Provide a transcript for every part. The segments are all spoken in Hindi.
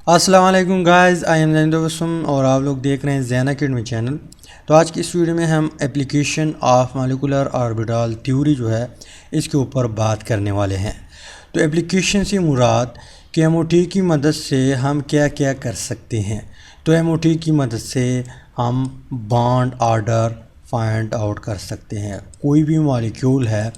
अस्सलाम वालेकुम guys, I am Jain Dostum और आप लोग देख रहे हैं जैन अकेडमी चैनल। तो आज की इस वीडियो में हम application of molecular orbital theory जो है इसके ऊपर बात करने वाले हैं। तो एप्लीकेशन से मुराद कि एमओटी की मदद से हम क्या क्या कर सकते हैं। तो एमओटी की मदद से हम बॉन्ड ऑर्डर फाइंड आउट कर सकते हैं। कोई भी मॉलिक्यूल है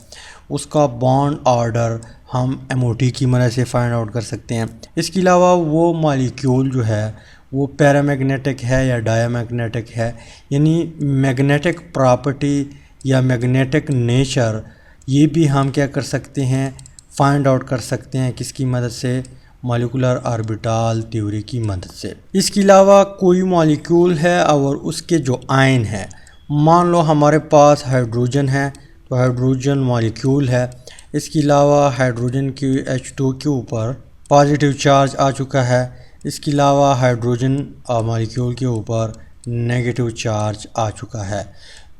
उसका बॉन्ड ऑर्डर हम एमओटी की मदद से फाइंड आउट कर सकते हैं। इसके अलावा वो मॉलिक्यूल जो है वो पैरामैग्नेटिक है या डायमैग्नेटिक है, यानी मैग्नेटिक प्रॉपर्टी या मैग्नेटिक नेचर, ये भी हम क्या कर सकते हैं, फाइंड आउट कर सकते हैं। किसकी मदद से? मॉलिक्यूलर ऑर्बिटल थ्योरी की मदद से। इसके अलावा कोई मॉलिक्यूल है और उसके जो आयन है, मान लो हमारे पास हाइड्रोजन है तो हाइड्रोजन मॉलिक्यूल है। इसके अलावा हाइड्रोजन की H2 के ऊपर पॉजिटिव चार्ज आ चुका है। इसके अलावा हाइड्रोजन मॉलिक्यूल के ऊपर नेगेटिव चार्ज आ चुका है।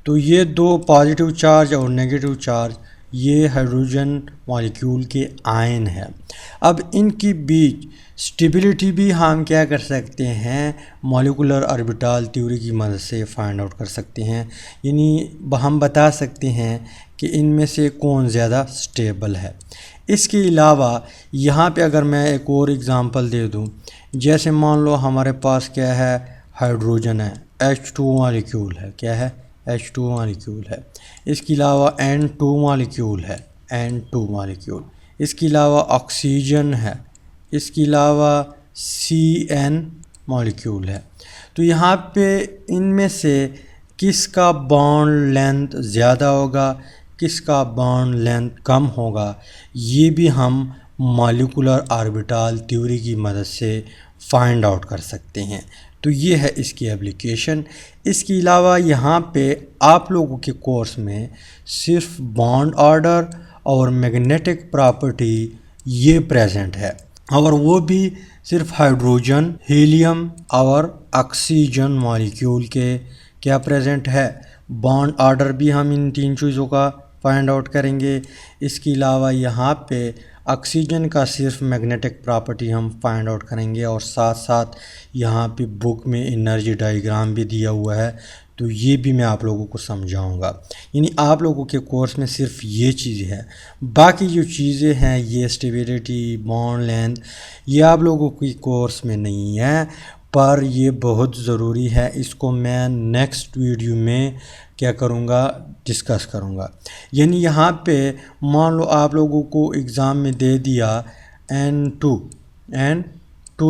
तो ये दो पॉजिटिव चार्ज और नेगेटिव चार्ज ये हाइड्रोजन मॉलिक्यूल के आयन है। अब इनकी बीच स्टेबिलिटी भी हम क्या कर सकते हैं, मॉलिक्यूलर ऑर्बिटल थ्योरी की मदद से फाइंड आउट कर सकते हैं। यानी हम बता सकते हैं कि इनमें से कौन ज़्यादा स्टेबल है। इसके अलावा यहाँ पे अगर मैं एक और एग्ज़ाम्पल दे दूँ, जैसे मान लो हमारे पास क्या है, हाइड्रोजन है, H2 मॉलिक्यूल है, क्या है, H2 मॉलिक्यूल है। इसके अलावा N2 मॉलिक्यूल है, N2 मॉलिक्यूल। इसके अलावा ऑक्सीजन है। इसके अलावा CN मॉलिक्यूल है। तो यहाँ पे इनमें से किसका बॉन्ड लेंथ ज़्यादा होगा, किसका बॉन्ड लेंथ कम होगा, ये भी हम मॉलिक्यूलर ऑर्बिटल थ्योरी की मदद से फाइंड आउट कर सकते हैं। तो ये है इसकी एप्लीकेशन। इसके अलावा यहाँ पे आप लोगों के कोर्स में सिर्फ बॉन्ड ऑर्डर और मैग्नेटिक प्रॉपर्टी ये प्रेजेंट है, और वो भी सिर्फ हाइड्रोजन, हीलियम और ऑक्सीजन मॉलिक्यूल के क्या प्रेजेंट है। बॉन्ड ऑर्डर भी हम इन तीन चीज़ों का फाइंड आउट करेंगे। इसके अलावा यहाँ पे ऑक्सीजन का सिर्फ मैग्नेटिक प्रॉपर्टी हम फाइंड आउट करेंगे, और साथ साथ यहाँ पे बुक में एनर्जी डायग्राम भी दिया हुआ है, तो ये भी मैं आप लोगों को समझाऊंगा। यानी आप लोगों के कोर्स में सिर्फ ये चीज़ें हैं, बाकी जो चीज़ें हैं ये स्टेबिलिटी, बॉन्ड लेंथ, ये आप लोगों की कोर्स में नहीं है, पर ये बहुत ज़रूरी है। इसको मैं नेक्स्ट वीडियो में क्या करूँगा, डिस्कस करूँगा। यानी यहाँ पे मान लो आप लोगों को एग्ज़ाम में दे दिया N2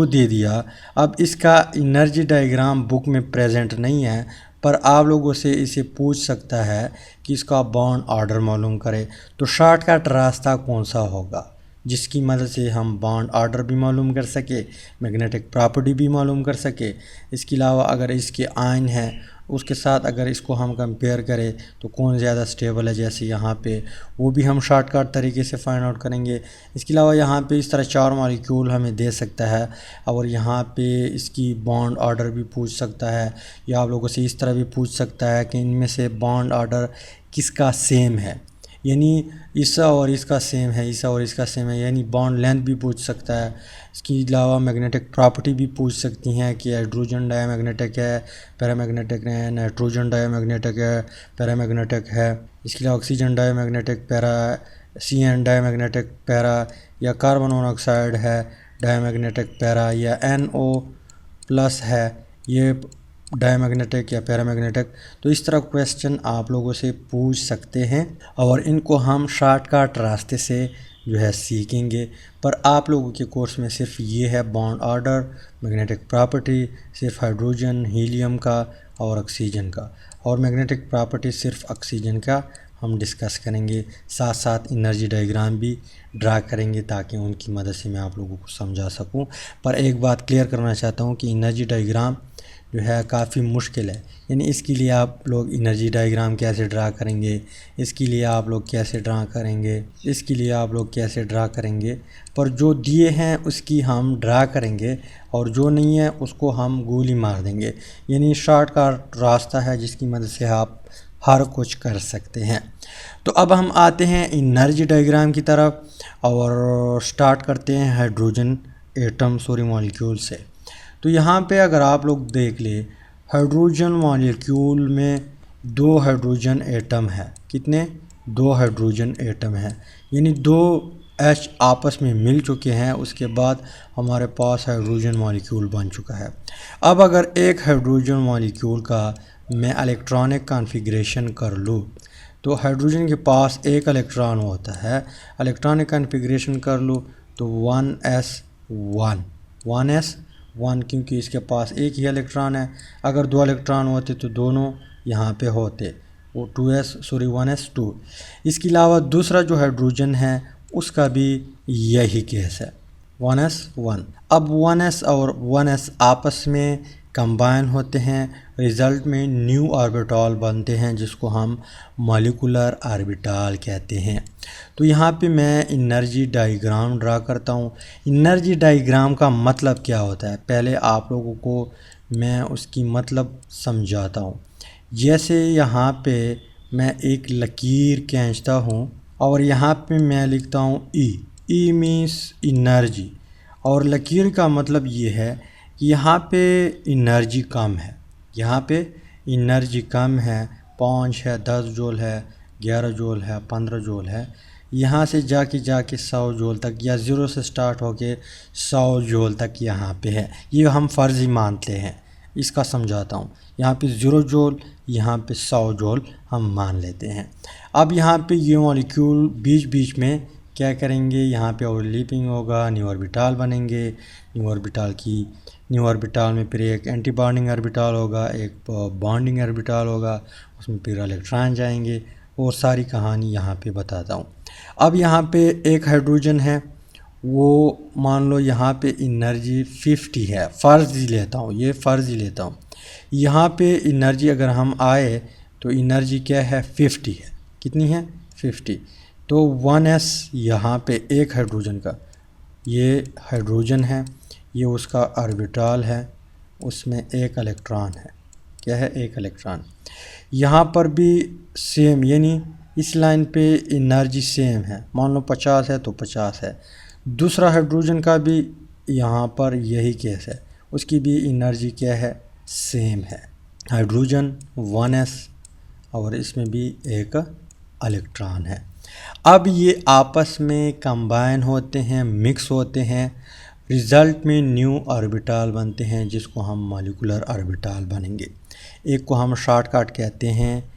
दे दिया। अब इसका एनर्जी डायग्राम बुक में प्रेजेंट नहीं है, पर आप लोगों से इसे पूछ सकता है कि इसका बॉन्ड ऑर्डर मालूम करे। तो शॉर्टकट रास्ता कौन सा होगा जिसकी मदद से हम बॉन्ड ऑर्डर भी मालूम कर सके, मैग्नेटिक प्रॉपर्टी भी मालूम कर सके। इसके अलावा अगर इसके आयन है उसके साथ अगर इसको हम कंपेयर करें तो कौन ज़्यादा स्टेबल है, जैसे यहाँ पे, वो भी हम शॉर्टकट तरीके से फाइंड आउट करेंगे। इसके अलावा यहाँ पे इस तरह 4 मॉलिक्यूल हमें दे सकता है, और यहाँ पे इसकी बॉन्ड ऑर्डर भी पूछ सकता है, या आप लोगों से इस तरह भी पूछ सकता है कि इनमें से बॉन्ड ऑर्डर किसका सेम है, यानी इसका और इसका सेम है, इसका और इसका सेम है, यानी बॉन्ड लेंथ भी पूछ सकता है। इसके अलावा मैग्नेटिक प्रॉपर्टी भी पूछ सकती हैं कि हाइड्रोजन डायमैग्नेटिक है, पैरामैग्नेटिक है, नाइट्रोजन डायमैग्नेटिक है, पैरामैग्नेटिक है। इसके अलावा oxygen diamagnetic para, CN diamagnetic para, या कार्बन मोनोऑक्साइड है डायमैग्नेटिक पैरा, या NO+ है ये डायमैग्नेटिक या पैरामैग्नेटिक। तो इस तरह क्वेश्चन आप लोगों से पूछ सकते हैं, और इनको हम शॉर्टकट रास्ते से जो है सीखेंगे। पर आप लोगों के कोर्स में सिर्फ ये है बॉन्ड ऑर्डर, मैग्नेटिक प्रॉपर्टी सिर्फ हाइड्रोजन, हीलियम का और ऑक्सीजन का, और मैग्नेटिक प्रॉपर्टी सिर्फ ऑक्सीजन का हम डिस्कस करेंगे। साथ साथ एनर्जी डायग्राम भी ड्रा करेंगे ताकि उनकी मदद से मैं आप लोगों को समझा सकूं। पर एक बात क्लियर करना चाहता हूं कि एनर्जी डायग्राम जो है काफ़ी मुश्किल है। यानी इसके लिए आप लोग एनर्जी डायग्राम कैसे ड्रा करेंगे, इसके लिए आप लोग कैसे ड्रा करेंगे, इसके लिए आप लोग कैसे ड्रा करेंगे, पर जो दिए हैं उसकी हम ड्रा करेंगे, और जो नहीं है उसको हम गोली मार देंगे। यानी शॉर्टकट रास्ता है जिसकी मदद से आप हर कुछ कर सकते हैं। तो अब हम आते हैं एनर्जी डायग्राम की तरफ और स्टार्ट करते हैं हाइड्रोजन मॉलिक्यूल से। तो यहाँ पे अगर आप लोग देख ले, हाइड्रोजन मॉलिक्यूल में 2 हाइड्रोजन एटम है। कितने? 2 हाइड्रोजन एटम है, यानी 2 H आपस में मिल चुके हैं, उसके बाद हमारे पास हाइड्रोजन मॉलिक्यूल बन चुका है। अब अगर एक हाइड्रोजन मॉलिक्यूल का मैं इलेक्ट्रॉनिक कॉन्फ़िगरेशन कर लूँ, तो हाइड्रोजन के पास एक इलेक्ट्रॉन होता है, इलेक्ट्रॉनिक कॉन्फ़िगरेशन कर लूँ तो 1s1 क्योंकि इसके पास एक ही इलेक्ट्रॉन है। अगर 2 इलेक्ट्रॉन होते तो दोनों यहाँ पे होते, वो 1s2। इसके अलावा दूसरा जो हाइड्रोजन है उसका भी यही केस है, 1s1। अब 1s और 1s आपस में कंबाइन होते हैं, रिज़ल्ट में न्यू ऑर्बिटल बनते हैं जिसको हम मॉलिक्यूलर ऑर्बिटल कहते हैं। तो यहाँ पे मैं एनर्जी डायग्राम ड्रा करता हूँ। एनर्जी डायग्राम का मतलब क्या होता है, पहले आप लोगों को मैं उसकी मतलब समझाता हूँ। जैसे यहाँ पे मैं एक लकीर खींचता हूँ और यहाँ पे मैं लिखता हूँ ई मीन्स एनर्जी, और लकीर का मतलब ये है कि यहाँ पे एनर्जी कम है, यहाँ पे एनर्जी कम है, 5 है, 10 जूल है, 11 जूल है, 15 जूल है, यहाँ से जाके 100 जूल तक या 0 से स्टार्ट होके 100 जूल तक यहाँ पे है। ये हम फ़र्ज़ी मानते हैं, इसका समझाता हूँ। यहाँ पे 0 जूल, यहाँ पे 100 जूल हम मान लेते हैं। अब यहाँ पे ये मॉलिक्यूल बीच बीच में क्या करेंगे, यहाँ पे ओवरलैपिंग होगा, न्यू ऑर्बिटल बनेंगे। न्यू ऑर्बिटल में फिर एक एंटी बॉन्डिंग ऑर्बिटल होगा, एक बॉन्डिंग ऑर्बिटल होगा, उसमें फिर इलेक्ट्रॉन जाएंगे, और सारी कहानी यहाँ पे बताता हूँ। अब यहाँ पे एक हाइड्रोजन है, वो मान लो यहाँ पे एनर्जी 50 है, फ़र्ज़ी लेता हूँ, ये फ़र्ज़ी लेता हूँ। यहाँ पे एनर्जी अगर हम आए तो एनर्जी क्या है, 50 है। कितनी है? 50। तो 1s यहाँ पे एक हाइड्रोजन का, ये हाइड्रोजन है, ये उसका ऑर्बिटल है, उसमें एक इलेक्ट्रॉन है। क्या है? एक इलेक्ट्रॉन। यहाँ पर भी सेम, यानी इस लाइन पे एनर्जी सेम है, मान लो 50 है तो 50 है। दूसरा हाइड्रोजन का भी यहाँ पर यही केस है, उसकी भी एनर्जी क्या है, सेम है। हाइड्रोजन 1s और इसमें भी एक इलेक्ट्रॉन है। अब ये आपस में कंबाइन होते हैं, मिक्स होते हैं, रिज़ल्ट में न्यू ऑर्बिटल बनते हैं जिसको हम मॉलिक्यूलर ऑर्बिटल बनेंगे। एक को हम शॉर्टकट कहते हैं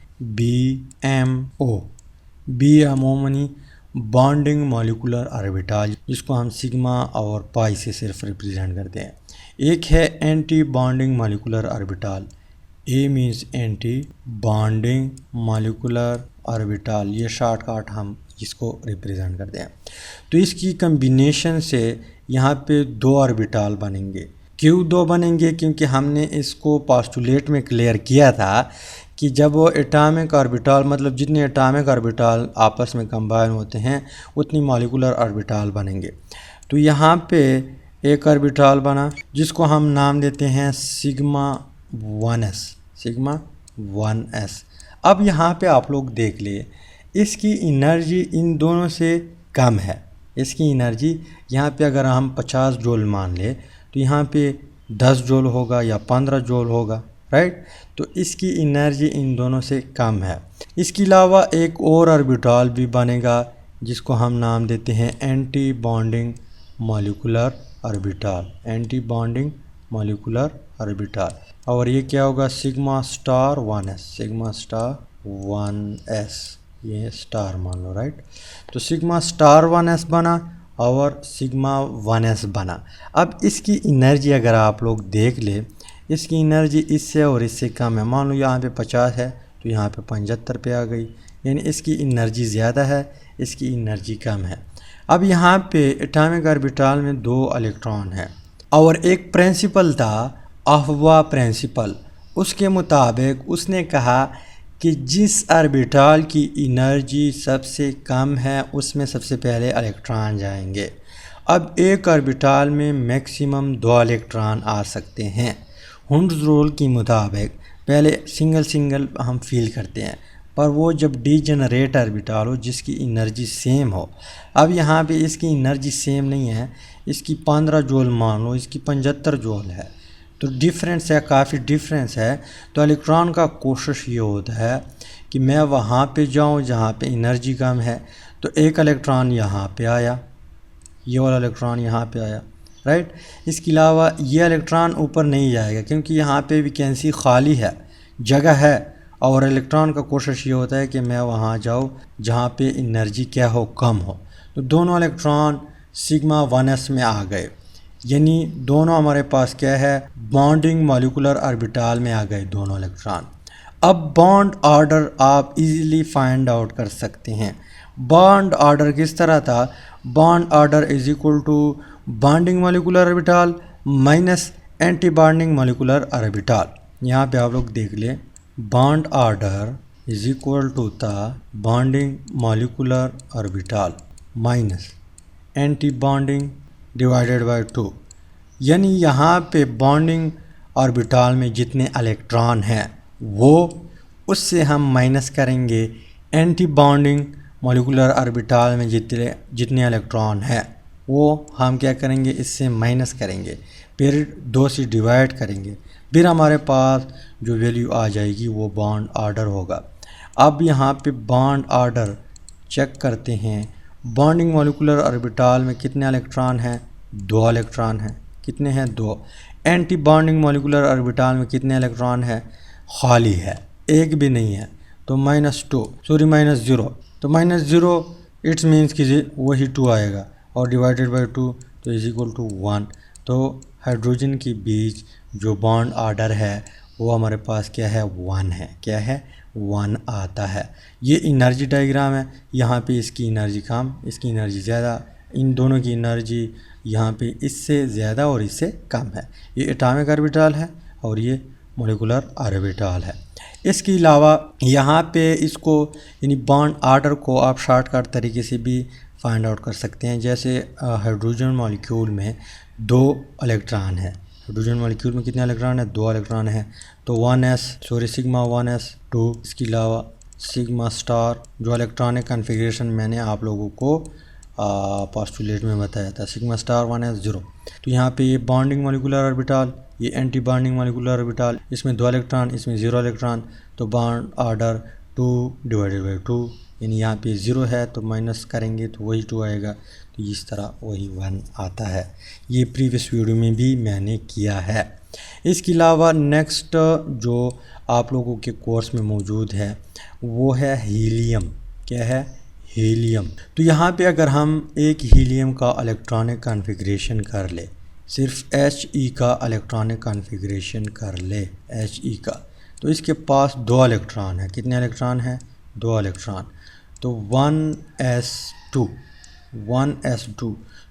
BMO, money bonding molecular orbital, जिसको हम सिग्मा और पाई से सिर्फ रिप्रेजेंट करते हैं। एक है anti bonding molecular orbital, A means anti bonding molecular orbital, ये शॉर्टकट हम इसको रिप्रेजेंट करते हैं। तो इसकी कम्बिनेशन से यहाँ पे 2 ऑर्बिटल बनेंगे। क्यों 2 बनेंगे? क्योंकि हमने इसको पोस्टुलेट में क्लियर किया था कि जब वो एटॉमिक ऑर्बिटल, मतलब जितने एटॉमिक ऑर्बिटल आपस में कंबाइन होते हैं उतनी मॉलिक्यूलर ऑर्बिटल बनेंगे। तो यहाँ पे एक ऑर्बिटल बना जिसको हम नाम देते हैं सिग्मा 1s। अब यहाँ पे आप लोग देख लिए, इसकी एनर्जी इन दोनों से कम है। इसकी एनर्जी यहाँ पे अगर हम 50 जूल मान ले तो यहाँ पे 10 जूल होगा या 15 जूल होगा, राइट। तो इसकी एनर्जी इन दोनों से कम है। इसके अलावा एक और ऑर्बिटल भी बनेगा जिसको हम नाम देते हैं anti bonding molecular orbital, anti bonding molecular orbital, और ये क्या होगा, सिग्मा स्टार 1s, ये स्टार मान लो, राइट। तो सिग्मा स्टार 1s बना और सिग्मा 1s बना। अब इसकी एनर्जी अगर आप लोग देख ले, इसकी एनर्जी इससे और इससे कम है। मान लो यहाँ पे 50 है तो यहाँ पे 75 पे आ गई, यानी इसकी एनर्जी ज़्यादा है, इसकी एनर्जी कम है। अब यहाँ पे एटॉमिक ऑर्बिटल में 2 इलेक्ट्रॉन है और एक प्रिंसिपल था, अफवा प्रिंसिपल। उसके मुताबिक उसने कहा कि जिस ऑर्बिटल की एनर्जी सबसे कम है उसमें सबसे पहले इलेक्ट्रॉन जाएंगे। अब एक ऑर्बिटल में मैक्सिमम 2 इलेक्ट्रॉन आ सकते हैं। हुंड्स रूल के मुताबिक पहले सिंगल हम फील करते हैं, पर वो जब डीजेनरेट ऑर्बिटल हो जिसकी एनर्जी सेम हो। अब यहाँ पे इसकी एनर्जी सेम नहीं है, इसकी 15 जूल मान लो, इसकी 75 जूल है, तो डिफरेंस है, काफ़ी डिफरेंस है। तो इलेक्ट्रॉन का कोशिश ये होता है कि मैं वहाँ पे जाऊँ जहाँ पे एनर्जी कम है। तो एक इलेक्ट्रॉन यहाँ पे आया, ये वाला इलेक्ट्रॉन यहाँ पे आया, राइट। इसके अलावा ये इलेक्ट्रॉन ऊपर नहीं जाएगा क्योंकि यहाँ पे वैकेंसी खाली है, जगह है, और इलेक्ट्रॉन का कोशिश ये होता है कि मैं वहाँ जाऊँ जहाँ पे एनर्जी क्या हो, कम हो। तो दोनों इलेक्ट्रॉन सिग्मा 1s में आ गए, यानी दोनों हमारे पास क्या है, बॉन्डिंग मॉलिक्यूलर ऑर्बिटल में आ गए दोनों इलेक्ट्रॉन। अब बॉन्ड ऑर्डर आप इजीली फाइंड आउट कर सकते हैं। बॉन्ड ऑर्डर किस तरह था, bond order is equal to bonding molecular orbital minus anti bonding molecular orbital. यहाँ पे आप लोग देख लें, bond order is equal to था bonding molecular orbital minus anti bonding divided by 2, यानी यहाँ पे बॉन्डिंग ऑर्बिटल में जितने इलेक्ट्रॉन हैं वो उससे हम माइनस करेंगे एंटी बॉन्डिंग मॉलिक्यूलर ऑर्बिटल में जितने इलेक्ट्रॉन हैं वो हम क्या करेंगे, इससे माइनस करेंगे, फिर 2 से डिवाइड करेंगे, फिर हमारे पास जो वैल्यू आ जाएगी वो बॉन्ड ऑर्डर होगा। अब यहाँ पे बॉन्ड ऑर्डर चेक करते हैं। बॉन्डिंग मॉलिक्यूलर ऑर्बिटल में कितने इलेक्ट्रॉन हैं, 2 इलेक्ट्रॉन हैं, कितने हैं, 2। एंटी बॉन्डिंग मॉलिक्यूलर ऑर्बिटल में कितने इलेक्ट्रॉन है, खाली है, एक भी नहीं है, तो -0, तो -0 इट्स मीन्स कि वही 2 आएगा और डिवाइडेड बाय 2 तो इज इक्वल टू 1। तो हाइड्रोजन के बीच जो बॉन्ड ऑर्डर है वो हमारे पास क्या है, 1 है, क्या है, 1 आता है। ये एनर्जी डायग्राम है, यहाँ पे इसकी एनर्जी कम, इसकी एनर्जी ज़्यादा, इन दोनों की एनर्जी यहाँ पे इससे ज़्यादा और इससे कम है। ये एटॉमिक ऑर्बिटल है और ये मॉलिक्यूलर ऑर्बिटल है। इसके अलावा यहाँ पे इसको यानी बॉन्ड ऑर्डर को आप शॉर्टकट तरीके से भी फाइंड आउट कर सकते हैं। जैसे हाइड्रोजन मॉलिक्यूल में 2 इलेक्ट्रॉन है, हाइड्रोजन मॉलिक्यूल में कितने इलेक्ट्रॉन है, 2 इलेक्ट्रॉन है, तो सिग्मा 1s 2। इसके अलावा सिग्मा स्टार जो इलेक्ट्रॉनिक कन्फिग्रेशन मैंने आप लोगों को पोस्टुलेट में बताया था, सिग्मा स्टार 1s 0। तो यहाँ पे ये बॉन्डिंग मॉलिक्यूलर ऑर्बिटल, ये एंटी बॉन्डिंग मॉलिक्यूलर ऑर्बिटल, इसमें 2 इलेक्ट्रॉन, इसमें 0 इलेक्ट्रॉन, तो बॉन्ड ऑर्डर 2 डिवाइडेड बाई 2, यानी यहाँ पे 0 है तो माइनस करेंगे तो वही 2 आएगा, तो इस तरह वही 1 आता है। ये प्रीवियस वीडियो में भी मैंने किया है। इसके अलावा नेक्स्ट जो आप लोगों के कोर्स में मौजूद है वो है हीलियम। क्या है, हीलियम। तो यहाँ पे अगर हम एक हीलियम का इलेक्ट्रॉनिक कॉन्फ़िगरेशन कर ले, सिर्फ He का इलेक्ट्रॉनिक कॉन्फ़िगरेशन कर ले, He का, तो इसके पास 2 इलेक्ट्रॉन है, कितने इलेक्ट्रॉन है, 2 इलेक्ट्रॉन, तो 1s2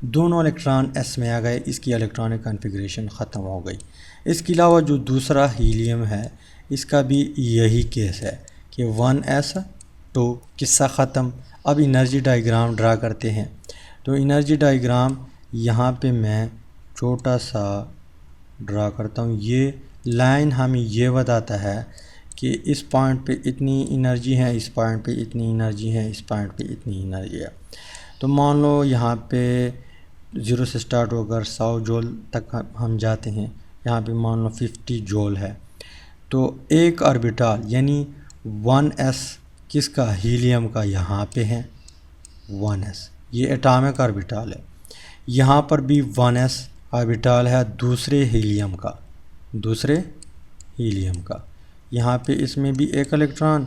दोनों इलेक्ट्रॉन s में आ गए, इसकी इलेक्ट्रॉनिक कॉन्फ़िगरेशन ख़त्म हो गई। इसके अलावा जो दूसरा हीलियम है इसका भी यही केस है कि 1s2 किस्सा ख़त्म। अब एनर्जी डायग्राम ड्रा करते हैं। तो एनर्जी डायग्राम यहाँ पे मैं छोटा सा ड्रा करता हूँ। ये लाइन हमें ये बताता है कि इस पॉइंट पे इतनी एनर्जी है, इस पॉइंट पे इतनी एनर्जी है, इस पॉइंट पे इतनी एनर्जी है। तो मान लो यहाँ पे 0 से स्टार्ट होकर 100 जूल तक हम जाते हैं, यहाँ पे मान लो 50 जूल है। तो एक ऑर्बिटल यानी 1s किसका, हीलियम का, यहाँ पे है 1s, ये एटॉमिक ऑर्बिटल है। यहाँ पर भी 1s ऑर्बिटल है दूसरे हीलियम का, यहाँ पे इसमें भी एक इलेक्ट्रॉन,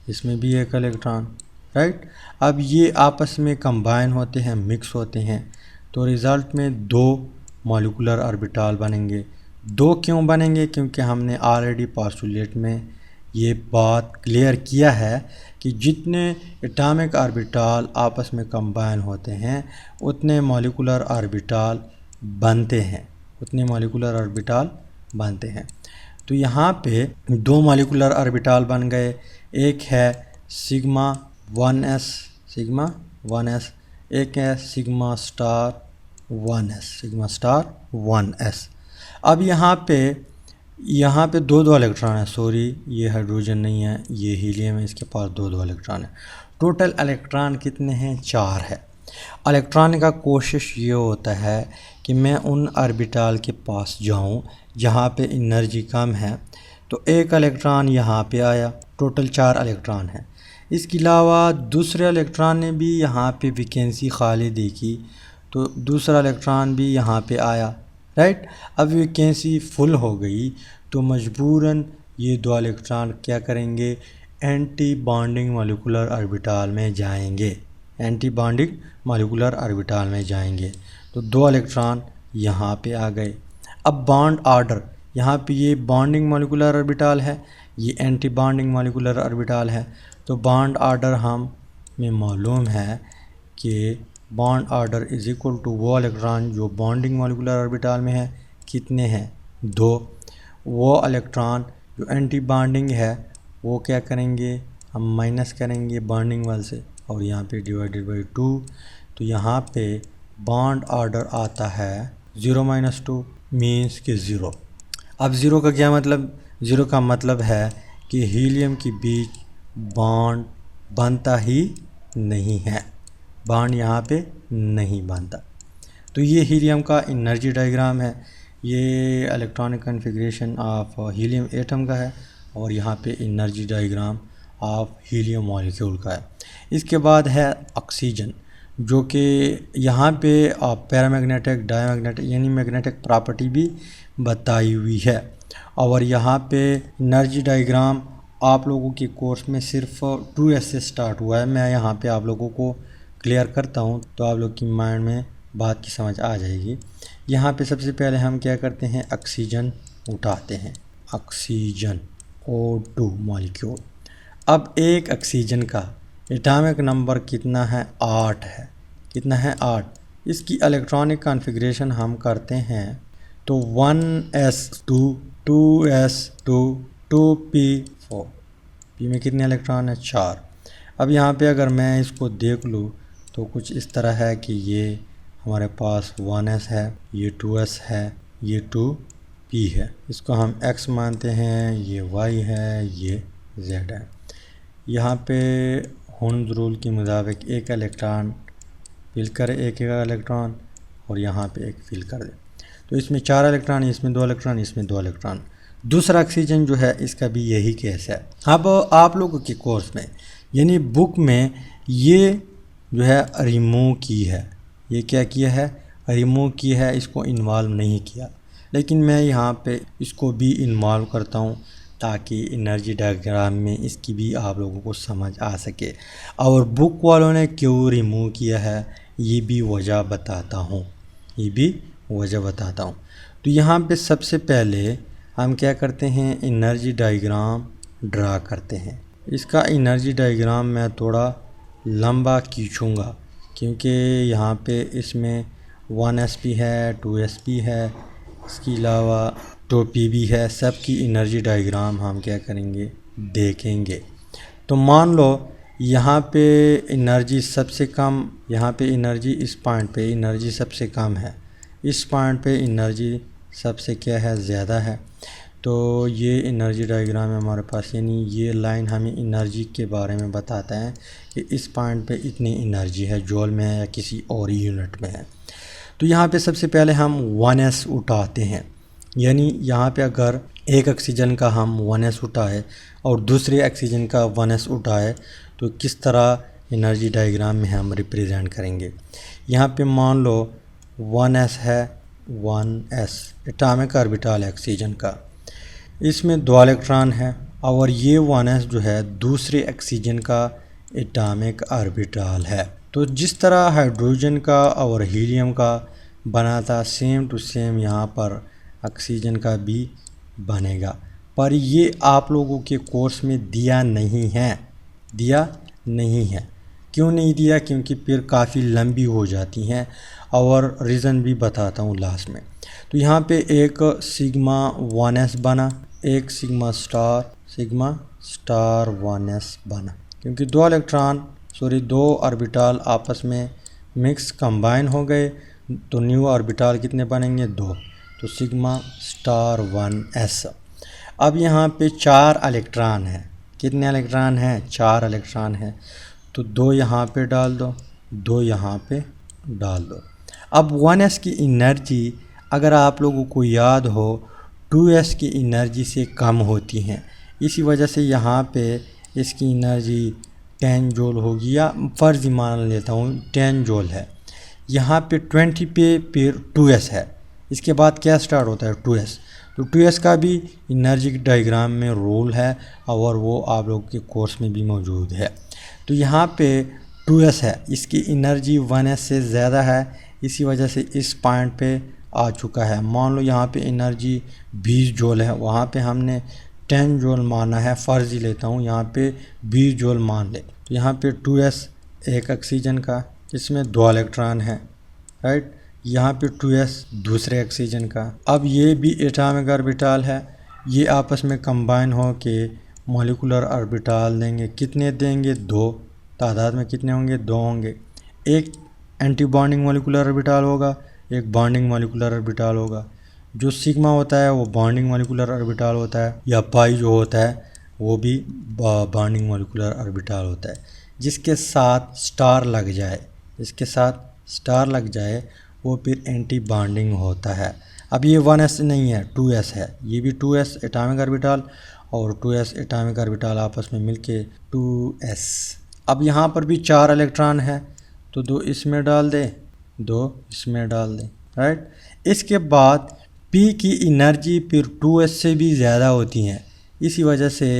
इसमें भी एक इलेक्ट्रॉन, राइट। अब ये आपस में कंबाइन होते हैं, मिक्स होते हैं, तो रिज़ल्ट में 2 मॉलिक्यूलर ऑर्बिटल बनेंगे। 2 क्यों बनेंगे, क्योंकि हमने ऑलरेडी पोस्टुलेट में ये बात क्लियर किया है कि जितने एटॉमिक ऑर्बिटल आपस में कंबाइन होते हैं उतने मॉलिक्यूलर ऑर्बिटल बनते हैं, तो यहाँ पे 2 मॉलिक्यूलर ऑर्बिटल बन गए। एक है सिग्मा 1s, एक है सिग्मा स्टार 1s। अब यहाँ पे यहाँ पे दो दो इलेक्ट्रॉन है, सॉरी ये हाइड्रोजन नहीं है, ये हीलियम है, इसके पास दो दो इलेक्ट्रॉन है। टोटल इलेक्ट्रॉन कितने हैं? 4 है। इलेक्ट्रॉन का कोशिश ये होता है कि मैं उन ऑर्बिटल के पास जाऊँ जहाँ पे एनर्जी कम है। तो एक इलेक्ट्रॉन यहाँ पे आया, टोटल 4 इलेक्ट्रॉन है। इसके अलावा दूसरे इलेक्ट्रॉन ने भी यहाँ पे वैकेंसी खाली देखी, तो दूसरा इलेक्ट्रॉन भी यहाँ पे आया, राइट। अब वैकेंसी फुल हो गई तो मजबूरन ये 2 इलेक्ट्रॉन क्या करेंगे? एंटी बॉन्डिंग मॉलिक्यूलर ऑर्बिटल में जाएंगे, एंटी बॉन्डिंग मॉलिक्यूलर ऑर्बिटल में जाएंगे। तो 2 इलेक्ट्रॉन यहाँ पे आ गए। अब बॉन्ड ऑर्डर, यहाँ पे ये बॉन्डिंग मॉलिक्यूलर ऑर्बिटल है, ये एंटी बॉन्डिंग मॉलिक्यूलर ऑर्बिटल है। तो बॉन्ड ऑर्डर हमें मालूम है कि bond order is equal to वो इलेक्ट्रॉन जो बॉन्डिंग मॉलिक्यूलर ऑर्बिटल में है, कितने हैं? 2। वो इलेक्ट्रॉन जो एंटी बॉन्डिंग है वो क्या करेंगे? हम माइनस करेंगे बॉन्डिंग वाले से, और यहाँ पे डिवाइडेड बाई 2। तो यहाँ पे बॉन्ड ऑर्डर आता है 0 - 2 मीन्स कि 0। अब 0 का क्या मतलब? 0 का मतलब है कि हीलियम के बीच बॉन्ड बनता ही नहीं है, बॉन्ड यहाँ पे नहीं बनता। तो ये हीलियम का एनर्जी डायग्राम है, ये electronic configuration of helium atom का है, और यहाँ पे energy diagram of helium molecule का है। इसके बाद है ऑक्सीजन, जो कि यहाँ पे पैरामैग्नेटिक, डायमैग्नेटिक यानी मैग्नेटिक प्रॉपर्टी भी बताई हुई है। और यहाँ पे एनर्जी डायग्राम आप लोगों के कोर्स में सिर्फ 2s से स्टार्ट हुआ है। मैं यहाँ पे आप लोगों को क्लियर करता हूँ तो आप लोग की माइंड में बात की समझ आ जाएगी। यहाँ पे सबसे पहले हम क्या करते हैं? ऑक्सीजन उठाते हैं, ऑक्सीजन O2 मॉलिक्यूल। अब एक ऑक्सीजन का एटॉमिक नंबर कितना है? 8 है। कितना है? 8। इसकी इलेक्ट्रॉनिक कॉन्फ़िगरेशन हम करते हैं तो 1s2 2s2 2p4, p में कितने इलेक्ट्रॉन है? 4। अब यहाँ पे अगर मैं इसको देख लूँ तो कुछ इस तरह है कि ये हमारे पास 1s है, ये 2s है, ये 2p है। इसको हम x मानते हैं, ये y है, ये z है। यहाँ पे हुन्स रूल के मुताबिक एक इलेक्ट्रॉन फिल करे, एक इलेक्ट्रॉन, और यहाँ पे एक फिल कर दे। तो इसमें 4 इलेक्ट्रॉन, इसमें 2 इलेक्ट्रॉन, इसमें 2 इलेक्ट्रॉन। दूसरा ऑक्सीजन जो है इसका भी यही केस है। अब आप लोगों के कोर्स में यानी बुक में ये जो है रिमूव की है, ये क्या किया है? रिमूव की है, इसको इन्वॉल्व नहीं किया। लेकिन मैं यहाँ पे इसको भी इन्वॉल्व करता हूँ ताकि एनर्जी डायग्राम में इसकी भी आप लोगों को समझ आ सके। और बुक वालों ने क्यों रिमूव किया है ये भी वजह बताता हूँ, ये भी वजह बताता हूँ। तो यहाँ पे सबसे पहले हम क्या करते हैं? एनर्जी डायग्राम ड्रा करते हैं। इसका एनर्जी डायग्राम मैं थोड़ा लंबा खींचूँगा क्योंकि यहाँ पे इसमें 1sp है, 2sp है, इसके अलावा 2p भी है। सब की एनर्जी डायग्राम हम क्या करेंगे? देखेंगे। तो मान लो यहाँ पे एनर्जी सबसे कम, यहाँ पे एनर्जी इस पॉइंट पे एनर्जी सबसे कम है, इस पॉइंट पे एनर्जी सबसे क्या है? ज़्यादा है। तो ये एनर्जी डायग्राम है हमारे पास, यानी ये लाइन हमें एनर्जी के बारे में बताता है कि इस पॉइंट पे इतनी एनर्जी है, जूल में है या किसी और यूनिट में है। तो यहाँ पे सबसे पहले हम 1s उठाते हैं, यानी यहाँ पे अगर एक ऑक्सीजन का हम 1s उठाए और दूसरे ऑक्सीजन का 1s उठाए तो किस तरह एनर्जी डायग्राम में हम रिप्रेजेंट करेंगे। यहाँ पे मान लो 1s है, 1s एटॉमिक ऑर्बिटल है ऑक्सीजन का, इसमें 2 इलेक्ट्रॉन है, और ये 1s जो है दूसरे ऑक्सीजन का एटॉमिक ऑर्बिटल है। तो जिस तरह हाइड्रोजन का और हीलियम का बना था सेम टू सेम यहाँ पर ऑक्सीजन का भी बनेगा, पर ये आप लोगों के कोर्स में दिया नहीं है, दिया नहीं है। क्यों नहीं दिया? क्योंकि फिर काफ़ी लंबी हो जाती हैं, और रीज़न भी बताता हूँ लास्ट में। तो यहाँ पे एक सिग्मा 1s बना, एक सिग्मा स्टार 1s बना, क्योंकि 2 इलेक्ट्रॉन दो ऑर्बिटल आपस में मिक्स कंबाइन हो गए, तो न्यू ऑर्बिटल कितने बनेंगे? 2। तो सिग्मा स्टार 1s। अब यहाँ पे 4 इलेक्ट्रॉन है। कितने इलेक्ट्रॉन हैं? 4 इलेक्ट्रॉन है। तो 2 यहाँ पे डाल दो, 2 यहाँ पे डाल दो। अब 1s की एनर्जी अगर आप लोगों को याद हो 2s की एनर्जी से कम होती हैं, इसी वजह से यहाँ पे इसकी एनर्जी 10 जूल होगी, या फ़र्ज़ मान लेता हूँ 10 जूल है। यहाँ पे 20 पे फिर 2s है, इसके बाद क्या स्टार्ट होता है? 2s। तो 2s का भी एनर्जी डायग्राम में रोल है और वो आप लोगों के कोर्स में भी मौजूद है। तो यहाँ पे 2s है, इसकी एनर्जी 1s से ज़्यादा है, इसी वजह से इस पॉइंट पे आ चुका है। मान लो यहाँ पे एनर्जी 20 जूल है, वहाँ पे हमने 10 जूल माना है, फ़र्ज़ ही लेता हूँ यहाँ पे 20 जूल मान ले। तो यहाँ पे 2s एक ऑक्सीजन का, इसमें 2 इलेक्ट्रॉन है, राइट। यहाँ पे 2s दूसरे ऑक्सीजन का। अब ये भी एटॉमिक ऑर्बिटल है, ये आपस में कंबाइन हो के मॉलिक्यूलर ऑर्बिटल देंगे। कितने देंगे? 2। तादाद में कितने होंगे? 2 होंगे। एक एंटी बॉन्डिंग मॉलिक्यूलर ऑर्बिटल होगा, एक बॉन्डिंग मॉलिक्यूलर ऑर्बिटल होगा। जो सिग्मा होता है वो बॉन्डिंग मॉलिक्यूलर ऑर्बिटल होता है, या पाई जो होता है वो भी बॉन्डिंग मॉलिक्यूलर ऑर्बिटल होता है। जिसके साथ स्टार लग जाए, जिसके साथ स्टार लग जाए वो फिर एंटी बॉन्डिंग होता है। अब ये 1s नहीं है, 2s है। ये भी 2s एटॉमिक ऑर्बिटल और 2s एटॉमिक ऑर्बिटल आपस में मिलके 2s। अब यहाँ पर भी 4 इलेक्ट्रॉन है, तो 2 इसमें डाल दे, 2 इसमें डाल दे, राइट। इसके बाद p की एनर्जी फिर 2s से भी ज़्यादा होती हैं, इसी वजह से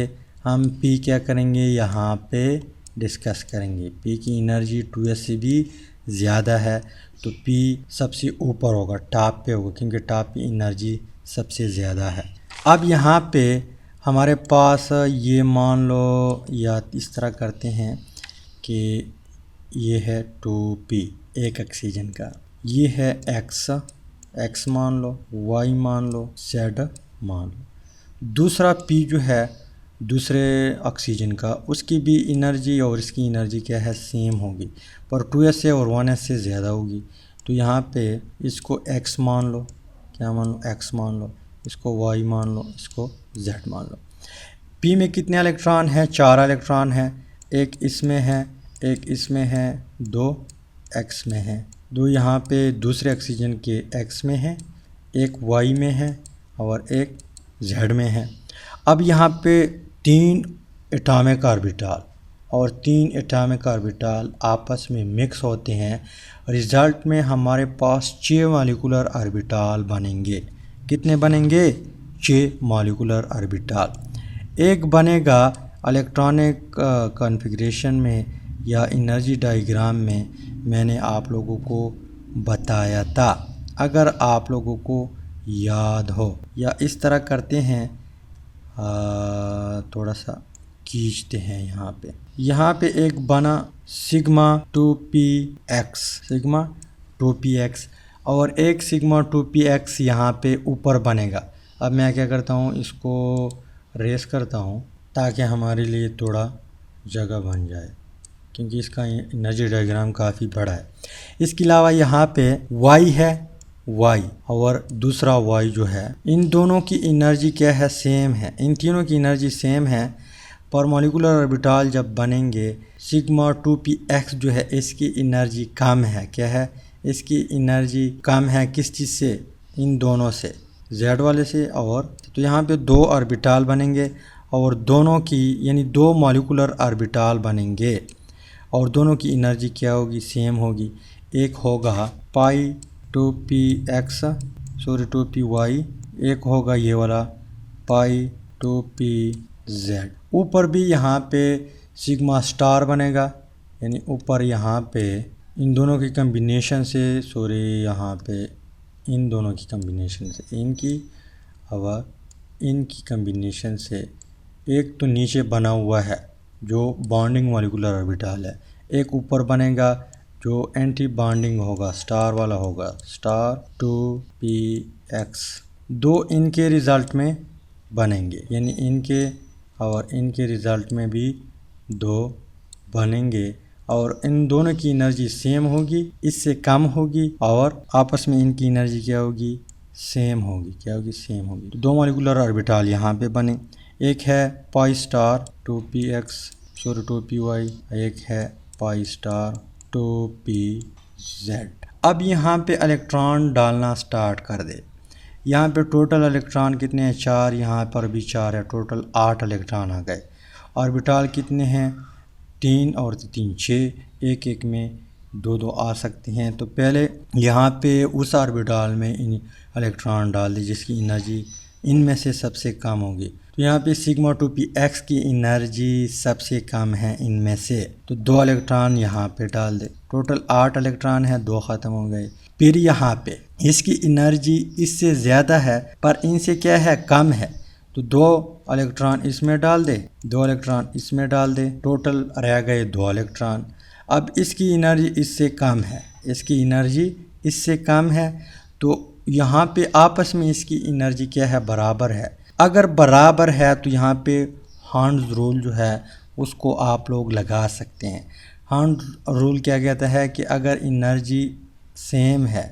हम p क्या करेंगे यहाँ पे डिस्कस करेंगे। p की एनर्जी 2s से भी ज़्यादा है, तो p सबसे ऊपर होगा, टॉप पे होगा, क्योंकि टॉप की एनर्जी सबसे ज़्यादा है। अब यहाँ पे हमारे पास ये मान लो, या इस तरह करते हैं कि ये है 2p एक ऑक्सीजन का, ये है x मान लो, y मान लो, z मान लो। दूसरा p जो है दूसरे ऑक्सीजन का, उसकी भी एनर्जी और इसकी एनर्जी क्या है? सेम होगी, पर 2s से और 1s से ज़्यादा होगी। तो यहाँ पे इसको x मान लो, क्या मान लो? x मान लो, इसको y मान लो, इसको z मान लो। p में कितने इलेक्ट्रॉन है? 4 इलेक्ट्रॉन है। एक इसमें है, एक इसमें है, 2 x में है, 2 यहाँ पे दूसरे ऑक्सीजन के x में है, एक y में है और एक z में है। अब यहाँ पे 3 एटॉमिक ऑर्बिटल और 3 एटॉमिक ऑर्बिटल आपस में मिक्स होते हैं, रिज़ल्ट में हमारे पास 6 मॉलिक्यूलर ऑर्बिटल बनेंगे। कितने बनेंगे? 6 मॉलिक्यूलर ऑर्बिटल। एक बनेगा इलेक्ट्रॉनिक कॉन्फ़िगरेशन में या एनर्जी डायग्राम में, मैंने आप लोगों को बताया था, अगर आप लोगों को याद हो। या इस तरह करते हैं, थोड़ा सा खींचते हैं यहाँ पे एक बना सिग्मा 2px, सिग्मा 2px, और एक सिग्मा 2px यहाँ पे ऊपर बनेगा। अब मैं क्या करता हूँ, इसको रेस करता हूँ ताकि हमारे लिए थोड़ा जगह बन जाए, क्योंकि इसका एनर्जी डायग्राम काफ़ी बड़ा है। इसके अलावा यहाँ पे y है, y और दूसरा y जो है, इन दोनों की एनर्जी क्या है? सेम है। इन तीनों की एनर्जी सेम है, पर मॉलिक्यूलर ऑर्बिटल जब बनेंगे सिग्मा 2px जो है इसकी एनर्जी कम है। क्या है? इसकी एनर्जी कम है, किस चीज़ से? इन दोनों से, z वाले से। और तो यहाँ पे 2 ऑर्बिटल बनेंगे और दोनों की यानी 2 मॉलिक्यूलर ऑर्बिटल बनेंगे और दोनों की एनर्जी क्या होगी? सेम होगी। एक होगा पाई 2px, सॉरी 2py, एक होगा ये वाला पाई 2pz। ऊपर भी यहाँ पे सिग्मा स्टार बनेगा, यानी ऊपर यहाँ पे इन दोनों की कम्बिनेशन से, सॉरी यहाँ पे इन दोनों की कम्बिनेशन से, इनकी और इनकी कम्बिनेशन से एक तो नीचे बना हुआ है जो बॉन्डिंग मॉलिक्यूलर ऑर्बिटल है, एक ऊपर बनेगा जो एंटी बॉन्डिंग होगा, स्टार वाला होगा, स्टार 2px। 2 इनके रिज़ल्ट में बनेंगे, यानी इनके और इनके रिज़ल्ट में भी 2 बनेंगे और इन दोनों की एनर्जी सेम होगी, इससे कम होगी और आपस में इनकी एनर्जी क्या होगी? सेम होगी, क्या होगी, सेम होगी। तो 2 मॉलिक्यूलर ऑर्बिटल यहाँ पे बने, एक है pi star 2px sorry 2py, एक है पाई स्टार 2pz। अब यहाँ पे इलेक्ट्रॉन डालना स्टार्ट कर दे। यहाँ पे टोटल इलेक्ट्रॉन कितने हैं, 4, यहाँ पर भी 4 है, टोटल 8 इलेक्ट्रॉन आ गए। ऑर्बिटल कितने हैं, 3 और 3 6, एक एक में 2 2 आ सकते हैं। तो पहले यहाँ पे उस ऑर्बिटल में इन इलेक्ट्रॉन डाल दी जिसकी एनर्जी इनमें से सबसे कम होगी। तो यहाँ पे सिग्मा 2px की एनर्जी सबसे कम है इनमें से, तो 2 इलेक्ट्रॉन यहाँ पे डाल दे। टोटल 8 इलेक्ट्रॉन है, 2 ख़त्म हो गए। फिर यहाँ पे इसकी एनर्जी इससे ज़्यादा है पर इनसे क्या है, कम है, तो 2 इलेक्ट्रॉन इसमें डाल दे, 2 इलेक्ट्रॉन इसमें डाल दे, टोटल रह गए 2 इलेक्ट्रॉन। अब इसकी एनर्जी इससे कम है, इसकी एनर्जी इससे कम है, तो यहाँ पे आपस में इसकी एनर्जी क्या है, बराबर है। अगर बराबर है तो यहाँ पे हॉर्न्स रूल जो है उसको आप लोग लगा सकते हैं। हॉर्न्स रूल क्या कहता है कि अगर एनर्जी सेम है,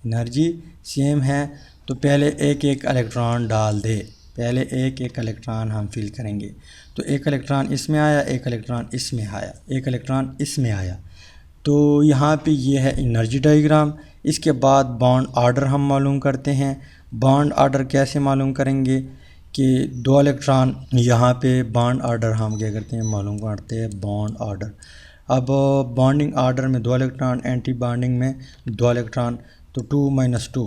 एनर्जी सेम है तो पहले एक एक इलेक्ट्रॉन डाल दे, पहले एक एक इलेक्ट्रॉन हम फिल करेंगे। तो एक इलेक्ट्रॉन इसमें आया, एक इलेक्ट्रॉन इसमें आया, एक इलेक्ट्रॉन इसमें आया। तो यहाँ पे ये है एनर्जी डायग्राम। इसके बाद बॉन्ड ऑर्डर हम मालूम करते हैं। बॉन्ड ऑर्डर कैसे मालूम करेंगे कि 2 इलेक्ट्रॉन यहाँ पे बॉन्ड ऑर्डर हम क्या करते हैं, मालूम करते हैं बॉन्ड ऑर्डर। अब बॉन्डिंग ऑर्डर में 2 इलेक्ट्रॉन, एंटी बॉन्डिंग में 2 इलेक्ट्रॉन, तो 2 - 2,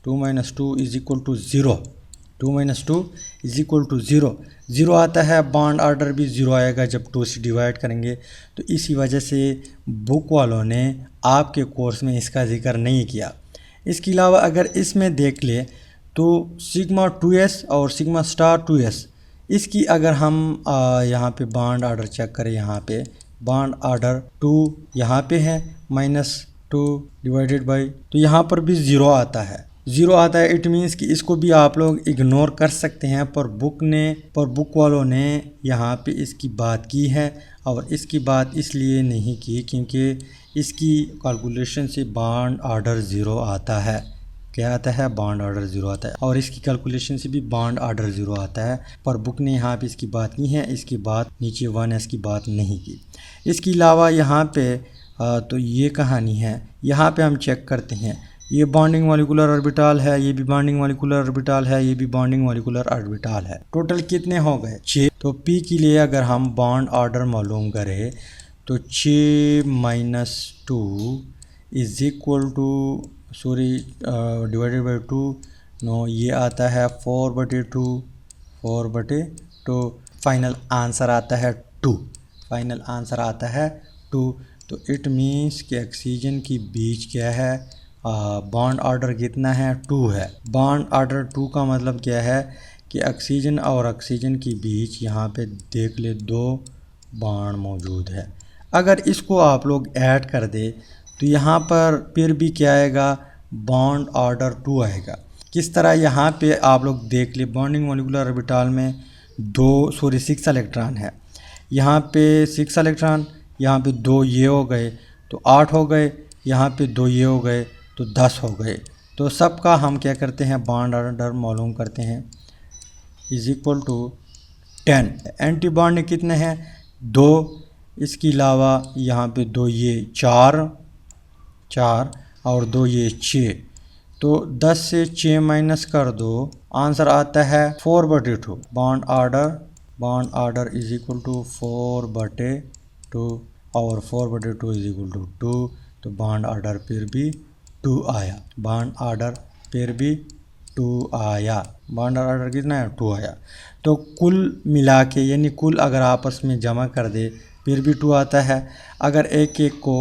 2 - 2 is equal to 0, 2 - 2 is equal to 0, 0 आता है। बॉन्ड ऑर्डर भी 0 आएगा जब 2 से डिवाइड करेंगे। तो इसी वजह से बुक वालों ने आपके कोर्स में इसका जिक्र नहीं किया। इसके अलावा अगर इसमें देख ले तो सिग्मा 2s और सिग्मा स्टार 2s, इसकी अगर हम यहाँ पे बॉन्ड ऑर्डर चेक करें, यहाँ पे बॉन्ड ऑर्डर 2 यहाँ पे है, -2 डिवाइडेड बाई, तो यहाँ पर भी 0 आता है, 0 आता है। इट मीन्स कि इसको भी आप लोग इग्नोर कर सकते हैं, पर बुक वालों ने यहाँ पे इसकी बात की है। और इसकी बात इसलिए नहीं की क्योंकि इसकी कैलकुलेशन से बॉन्ड ऑर्डर 0 आता है। क्या आता है, बॉन्ड ऑर्डर 0 आता है, और इसकी कैलकुलेशन से भी बॉन्ड ऑर्डर 0 आता है। पर बुक ने यहाँ पे इसकी बात की है, इसकी बात नीचे 1s की बात नहीं की। इसके अलावा यहाँ पे तो ये कहानी है। यहाँ पे हम चेक करते हैं, ये बॉन्डिंग मॉलिक्यूलर ऑर्बिटल है, ये भी बॉन्डिंग मॉलिक्यूलर ऑर्बिटल है, ये भी बॉन्डिंग मॉलिक्यूलर ऑर्बिटल है। टोटल कितने हो गए, 6। तो P के लिए अगर हम बॉन्ड ऑर्डर मालूम करें तो 6 - 2 is equal to divided by 2, no ये आता है 4/2, 4/2। फाइनल आंसर आता है 2, फाइनल आंसर आता है 2। तो इट मीन्स कि ऑक्सीजन की बीच क्या है, बॉन्ड ऑर्डर कितना है, 2 है। बॉन्ड ऑर्डर 2 का मतलब क्या है कि ऑक्सीजन और ऑक्सीजन के बीच यहाँ पे देख ले 2 बॉन्ड मौजूद है। अगर इसको आप लोग ऐड कर दे तो यहाँ पर फिर भी क्या आएगा, बॉन्ड ऑर्डर 2 आएगा। किस तरह, यहाँ पे आप लोग देख ले, बॉन्डिंग मॉलिक्यूलर ऑर्बिटल में 6 इलेक्ट्रॉन है, यहाँ पे 6 इलेक्ट्रॉन, यहाँ पे 2 ये हो गए तो 8 हो गए, यहाँ पे 2 ये हो गए तो 10 हो गए। तो सबका हम क्या करते हैं, बॉन्ड ऑर्डर मालूम करते हैं, is equal to 10। Anti bond कितने हैं, 2। इसके अलावा यहाँ पे 2 ये 4 और 2 ये 6, तो 10 से 6 माइनस कर दो, आंसर आता है 4/2। Bond order is equal to 4/2 और 4/2 इज इक्वल टू 2। तो बॉन्ड ऑर्डर फिर भी 2 आया, बॉन्ड ऑर्डर फिर भी 2 आया, बॉन्ड ऑर्डर कितना है, 2 आया। तो कुल मिला के यानी कुल अगर आपस में जमा कर दे फिर भी 2 आता है, अगर एक एक को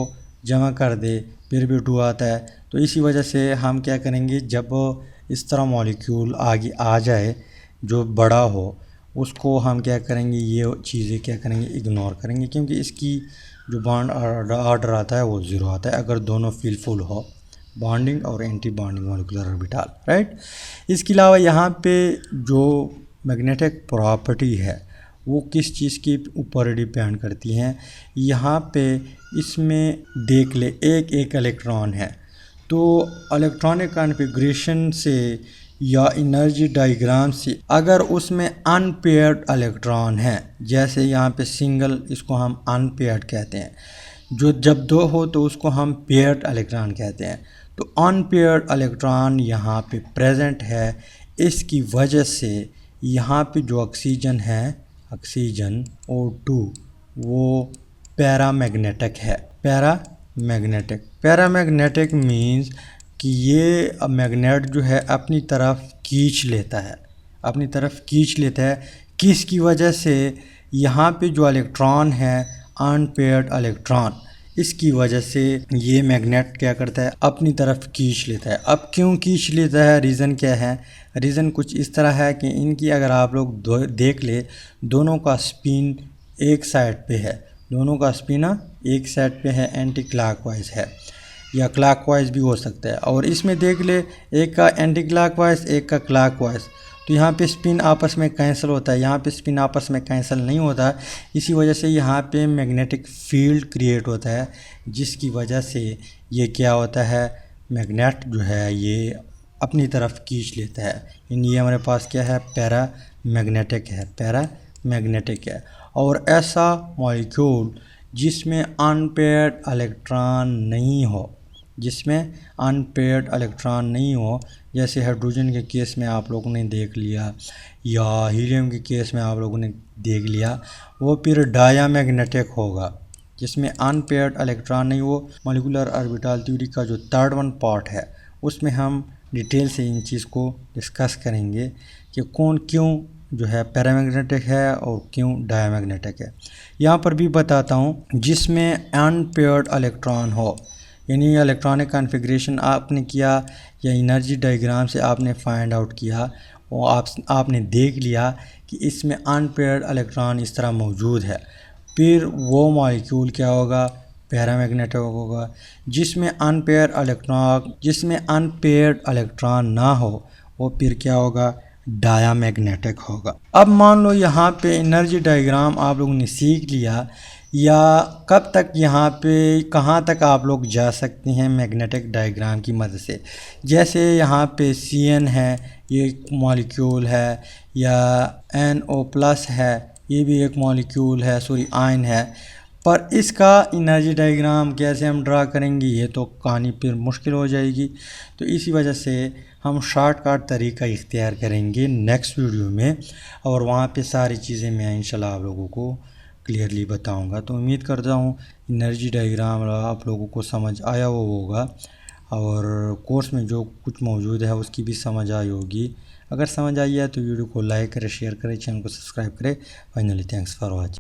जमा कर दे फिर भी 2 आता है। तो इसी वजह से हम क्या करेंगे, जब इस तरह मॉलिक्यूल आगे आ जाए जो बड़ा हो, उसको हम क्या करेंगे, ये चीज़ें क्या करेंगे, इग्नोर करेंगे, क्योंकि इसकी जो बॉन्ड ऑर्डर आता है वो 0 आता है अगर दोनों फुल हो, बॉन्डिंग और anti bonding molecular orbital, right. इसके अलावा यहाँ पे जो मैग्नेटिक प्रॉपर्टी है वो किस चीज़ के ऊपर डिपेंड करती हैं। यहाँ पे इसमें देख ले एक एक इलेक्ट्रॉन है, तो इलेक्ट्रॉनिक कॉन्फ़िगरेशन से या एनर्जी डायग्राम से अगर उसमें अनपेयर्ड इलेक्ट्रॉन है, जैसे यहाँ पे सिंगल, इसको हम अनपेयर्ड कहते हैं, जो जब दो हो तो उसको हम पेयर्ड इलेक्ट्रॉन कहते हैं। तो अनपेयर्ड इलेक्ट्रॉन यहाँ पे प्रेजेंट है, इसकी वजह से यहाँ पे जो ऑक्सीजन है, ऑक्सीजन O2, वो पैरामैग्नेटिक है। पैरामैग्नेटिक मींस कि ये मैग्नेट जो है अपनी तरफ खींच लेता है। किसकी वजह से? यहाँ पे जो इलेक्ट्रॉन है अनपेयर्ड इलेक्ट्रॉन, इसकी वजह से ये मैग्नेट क्या करता है, अपनी तरफ खींच लेता है। अब क्यों खींच लेता है, रीज़न क्या है? रीज़न कुछ इस तरह है कि इनकी अगर आप लोग देख ले, दोनों का स्पिन एक साइड पे है, एक साइड पे है, एंटी क्लॉकवाइज है या क्लॉकवाइज भी हो सकता है। और इसमें देख ले, एक का एंटी क्लॉकवाइज, एक का क्लॉकवाइज, तो यहाँ पे स्पिन आपस में कैंसिल होता है, यहाँ पे स्पिन आपस में कैंसिल नहीं होता। इसी वजह से यहाँ पे मैग्नेटिक फील्ड क्रिएट होता है, जिसकी वजह से ये क्या होता है, मैग्नेट जो है ये अपनी तरफ खींच लेता है। ये हमारे पास क्या है, पैरामैग्नेटिक है। और ऐसा मॉलिक्यूल जिसमें अनपेयर्ड इलेक्ट्रॉन नहीं हो, जैसे हाइड्रोजन के केस में आप लोगों ने देख लिया या हीलियम के केस में आप लोगों ने देख लिया, वो फिर डायामैग्नेटिक होगा, जिसमें अनपेयर्ड इलेक्ट्रॉन नहीं। वो मॉलिक्यूलर ऑर्बिटल थ्योरी का जो थर्ड वन पार्ट है, उसमें हम डिटेल से इन चीज़ को डिस्कस करेंगे कि क्यों जो है पैरामैग्नेटिक है और क्यों डायामैग्नेटिक है। यहाँ पर भी बताता हूँ, जिसमें अनपेयर्ड इलेक्ट्रॉन हो, यानी इलेक्ट्रॉनिक कॉन्फ़िगरेशन आपने किया या एनर्जी डायग्राम से आपने फाइंड आउट किया, वो आपने देख लिया कि इसमें अनपेयर्ड इलेक्ट्रॉन इस तरह मौजूद है, फिर वो मॉलिक्यूल क्या होगा, पैरामैग्नेटिक होगा। जिसमें अनपेयर्ड इलेक्ट्रॉन ना हो, वो फिर क्या होगा, डायामैग्नेटिक होगा। अब मान लो यहाँ पे एनर्जी डायग्राम आप लोगों ने सीख लिया, या कब तक यहाँ पे कहाँ तक आप लोग जा सकते हैं मैग्नेटिक डायग्राम की मदद से। जैसे यहाँ पे Cn है, ये एक मॉलिक्यूल है, या NO+ है, ये भी एक मॉलिक्यूल है, आयन है। पर इसका एनर्जी डायग्राम कैसे हम ड्रा करेंगे, ये तो कहानी फिर मुश्किल हो जाएगी। तो इसी वजह से हम शॉर्टकट तरीका इख्तियार करेंगे नेक्स्ट वीडियो में, और वहाँ पे सारी चीज़ें मैं इंशाल्लाह आप लोगों को क्लियरली बताऊंगा। तो उम्मीद करता हूँ एनर्जी डायग्राम आप लोगों को समझ आया होगा, और कोर्स में जो कुछ मौजूद है उसकी भी समझ आई होगी। अगर समझ आई है तो वीडियो को लाइक करें, शेयर करें, चैनल को सब्सक्राइब करें। Finally thanks for watching.